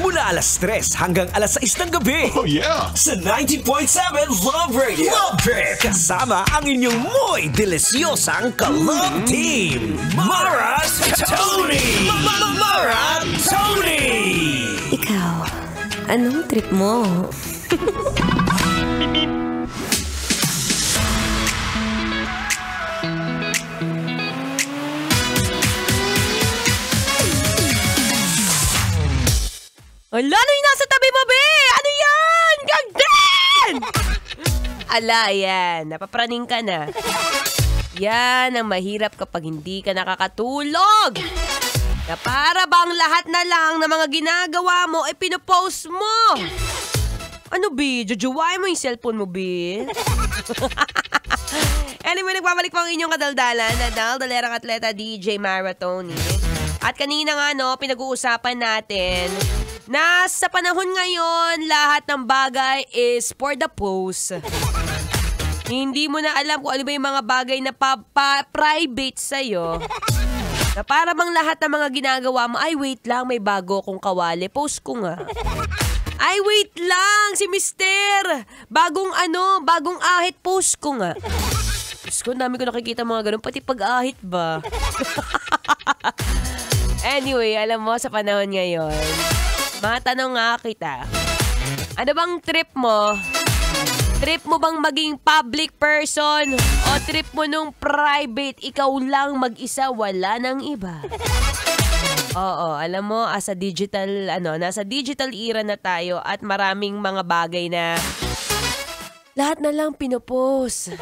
Mula alas 3 hanggang alas 6 ng gabi. Oh yeah! Sa 90.7 Love Radio. Love Trip! Kasama ang inyong muy delisyosang ka-love team. Mara's Tony! Mara Tony! Ikaw, anong trip mo? Ala, ano yung nasa tabi mo, be? Ano yan? Gagdan! Ala, yan. Napapraning ka na. Yan ang mahirap kapag hindi ka nakakatulog. Na para bang lahat na lang na mga ginagawa mo ay pinopost mo. Ano, be? Jujuwain mo yung cellphone mo, be? Anyway, nagbabalik pa ang inyong kadaldalan na daldalerang atleta DJ Mara Tony. At kanina nga, no, pinag-uusapan natin na sa panahon ngayon, lahat ng bagay is for the post. Hindi mo na alam kung ano ba yung mga bagay na private sa'yo. Na para bang lahat ng mga ginagawa mo, ay wait lang, may bago akong kawali, post ko nga. Ay wait lang, si Mister, bagong ahit, post ko nga. Diyos ko, dami ko nakikita mga ganun, pati pag-ahit ba? Anyway, alam mo, sa panahon ngayon, matanong nga kita, ano bang trip mo? Trip mo bang maging public person? O trip mo nung private, ikaw lang mag-isa, wala nang iba? Oo, alam mo, nasa digital era na tayo at maraming mga bagay na lahat na lang pinopost.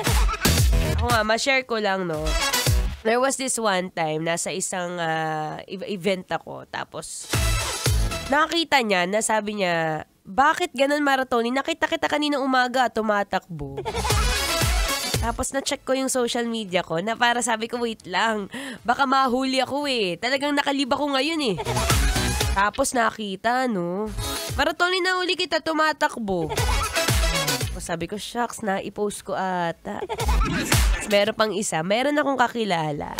Ako nga, ma-share ko lang, no? There was this one time, nasa isang event ako, tapos nakita niya na sabi niya, bakit ganun Maratoni? Nakita kita kanina umaga, tumatakbo. Tapos na-check ko yung social media ko na para sabi ko, wait lang, baka mahuli ako eh. Talagang nakalib ako ngayon eh. Tapos nakita, no? Maratoni, nahuli kita, tumatakbo. Sabi ko, shucks, na-i-post ko ata. Meron pang isa, meron akong kakilala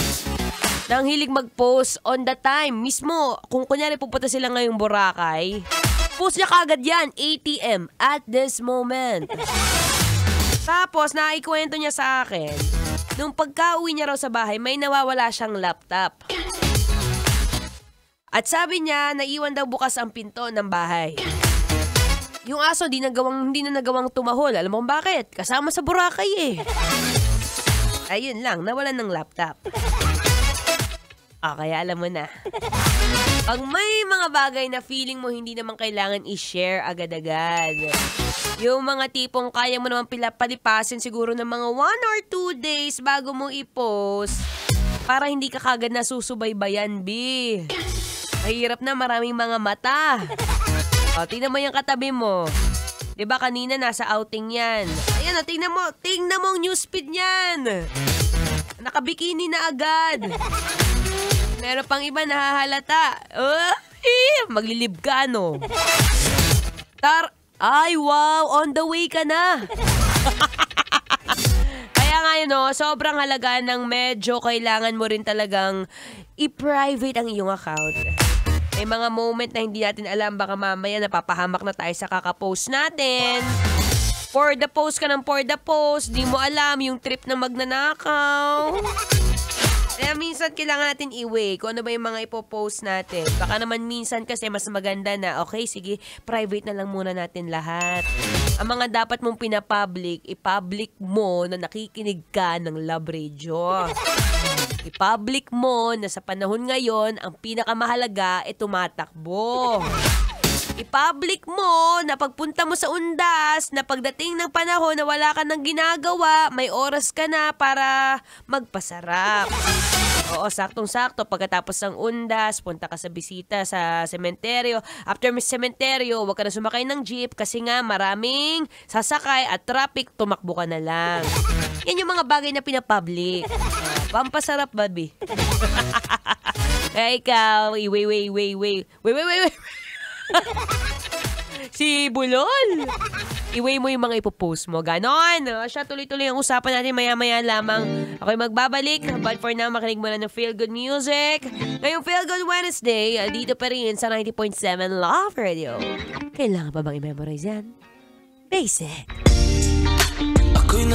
nang hilig mag-post on the time. Mismo, kung kunyari pupunta sila ngayong Boracay, post niya kagad yan, ATM, at this moment. Tapos, naikwento niya sa akin, nung pagka-uwi niya raw sa bahay, may nawawala siyang laptop. At sabi niya, naiwan daw bukas ang pinto ng bahay. Yung aso, hindi na nagawang tumahol. Alam mo bakit? Kasama sa Boracay eh. Ayun lang, nawalan ng laptop. Kaya alam mo na. Pag may mga bagay na feeling mo hindi naman kailangan i-share agad-agad. Yung mga tipong kaya mo naman palipasin siguro ng mga 1 or 2 days bago mo i-post para hindi ka kagad nasusubaybayan, B. Mahirap na, maraming mga mata. Tingnan mo yung katabi mo. Diba kanina nasa outing yan? Ayan, tingnan mo ang newsfeed niyan. Nakabikini na agad. Meron pang iba nahahalata. Maglilib ka, no? Ay, wow, on the way ka na. Kaya nga yun, no, sobrang halaga ng medyo kailangan mo rin talagang i-private ang iyong account. May mga moment na hindi natin alam, baka mamaya napapahamak na tayo sa kakapost natin. For the post, di mo alam yung trip na magnanakaw. Kaya minsan kailangan natin i-weigh kung ano ba yung mga ipopost natin. Baka naman minsan kasi mas maganda na, okay, sige, private na lang muna natin lahat. Ang mga dapat mong pinapublic, i-public mo na nakikinig ka ng Love Radio. I-public mo na sa panahon ngayon, ang pinakamahalaga ay tumatakbo. I-public mo na pagpunta mo sa undas, na pagdating ng panahon na wala ka nang ginagawa, may oras ka na para magpasarap. Oo, saktong-sakto. Pagkatapos ng undas, punta ka sa bisita sa sementeryo. After may sementeryo, huwag ka na sumakay ng jeep kasi nga maraming sasakay at traffic, tumakbo ka na lang. Yan yung mga bagay na pinapublic. Pampasarap, baby. Kaya ikaw, wait. Si Bulol. I-weigh mo yung mga ipopost mo. Ganon. Siya, tuloy-tuloy ang usapan natin maya-maya lamang. Ako'y magbabalik. But for now, makinig muna ng Feel Good Music. Ngayong Feel Good Wednesday, dito pa rin sa 90.7 Love Radio. Kailangan pa bang i-memorize yan? Basic. Ako'y